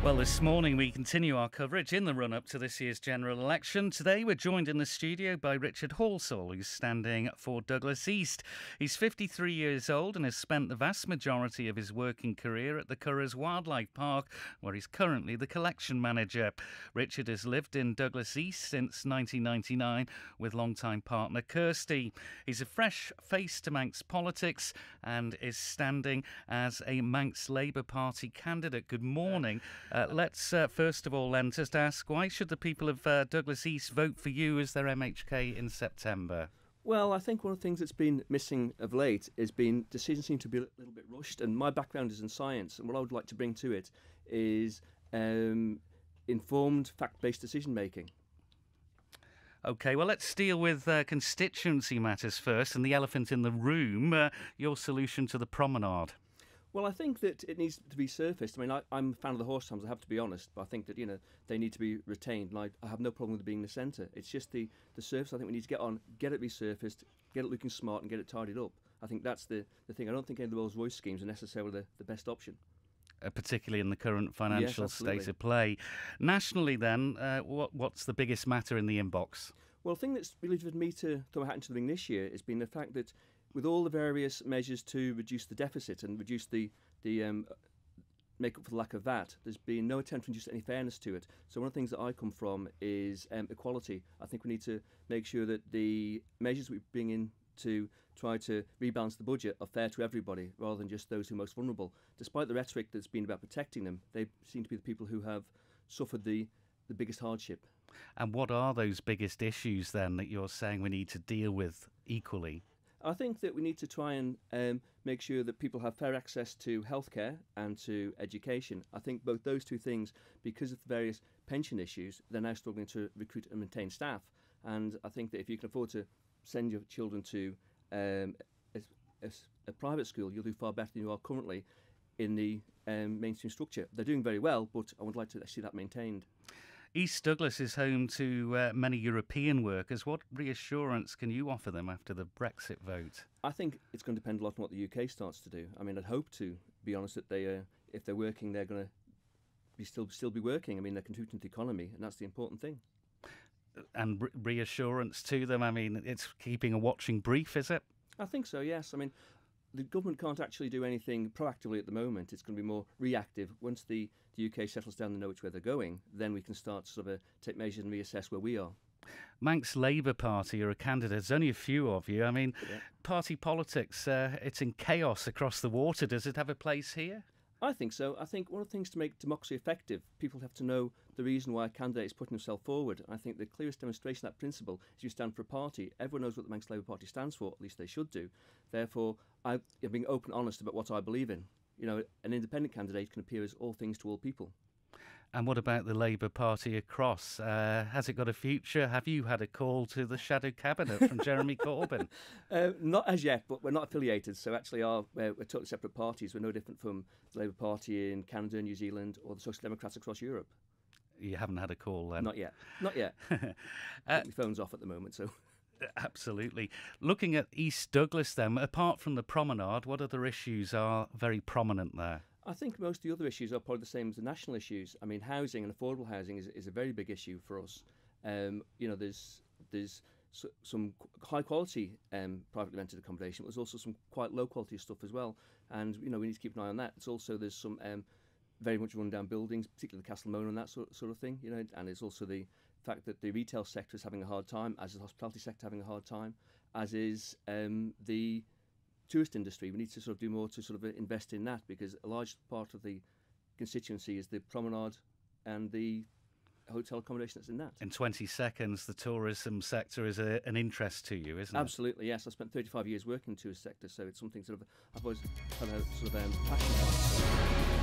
Well, this morning we continue our coverage in the run-up to this year's general election. Today we're joined in the studio by Richard Halsall, who's standing for Douglas East. He's 53 years old and has spent the vast majority of his working career at the Curraghs Wildlife Park, where he's currently the collection manager. Richard has lived in Douglas East since 1999 with longtime partner Kirsty. He's a fresh face to Manx politics and is standing as a Manx Labour Party candidate. Good morning. Let's first of all then just ask, why should the people of Douglas East vote for you as their MHK in September? Well, I think one of the things that's been missing of late has been decisions seem to be a little bit rushed, and my background is in science, and what I would like to bring to it is informed, fact-based decision making. OK, well, let's deal with constituency matters first, and the elephant in the room, your solution to the promenade. Well, I think that it needs to be surfaced. I mean, I'm a fan of the horse towns, I have to be honest, but I think that, they need to be retained, and I have no problem with it being in the centre. It's just the surface I think we need to get on, get it resurfaced, get it looking smart and get it tidied up. I think that's the thing. I don't think any of the Rolls-Royce schemes are necessarily the best option. Particularly in the current financial state of play. Nationally then, what's the biggest matter in the inbox? Well, the thing that's really driven me to throw my hat into the ring this year has been the fact that with all the various measures to reduce the deficit and reduce the make up for the lack of that, there's been no attempt to introduce any fairness to it. So one of the things that I come from is equality. I think we need to make sure that the measures we bring in to try to rebalance the budget are fair to everybody rather than just those who are most vulnerable. Despite the rhetoric that's been about protecting them, they seem to be the people who have suffered the biggest hardship. And what are those biggest issues then that you're saying we need to deal with equally? I think that we need to try and make sure that people have fair access to healthcare and to education. I think both those two things, because of the various pension issues, they're now struggling to recruit and maintain staff. And I think that if you can afford to send your children to a private school, you'll do far better than you are currently in the mainstream structure. They're doing very well, but I would like to see that maintained. East Douglas is home to many European workers. What reassurance can you offer them after the Brexit vote? I think it's going to depend a lot on what the UK starts to do. I mean, I'd hope, to be honest, that they, if they're working, they're going to still be working. I mean, they're contributing to the economy, and that's the important thing. And reassurance to them, I mean, it's keeping a watching brief, is it? I think so, yes. I mean, the government can't actually do anything proactively at the moment. It's going to be more reactive. Once the UK settles down and know which way they're going, then we can start to sort of take measures and reassess where we are. Manx Labour Party, you're a candidate. There's only a few of you. I mean, party politics, it's in chaos across the water. Does it have a place here? I think so. I think one of the things to make democracy effective, people have to know the reason why a candidate is putting himself forward. I think the clearest demonstration of that principle is you stand for a party. Everyone knows what the Manx Labour Party stands for, at least they should do. Therefore, I'm being open and honest about what I believe in. An independent candidate can appear as all things to all people. And what about the Labour Party across? Has it got a future? Have you had a call to the shadow cabinet from Jeremy Corbyn? Not as yet, but we're not affiliated. So actually we're totally separate parties. We're no different from the Labour Party in Canada, New Zealand, or the Social Democrats across Europe. You haven't had a call then? Not yet. Not yet. My phone's off at the moment, so... Absolutely. Looking at East Douglas then, apart from the promenade, what other issues are very prominent there? I think most of the other issues are probably the same as the national issues. I mean, housing and affordable housing is a very big issue for us. There's some high quality privately rented accommodation, but there's also some quite low quality stuff as well. And we need to keep an eye on that. It's also there's some very much run down buildings, particularly the Castle Mona and that sort of thing. And it's also the fact that the retail sector is having a hard time, as is the hospitality sector having a hard time, as is the tourist industry. We need to sort of do more to sort of invest in that, because a large part of the constituency is the promenade and the hotel accommodation that's in that. In 20 seconds, the tourism sector is an interest to you, isn't it? Absolutely, yes. I spent 35 years working in the tourist sector, so it's something sort of I've always had a sort of passion about.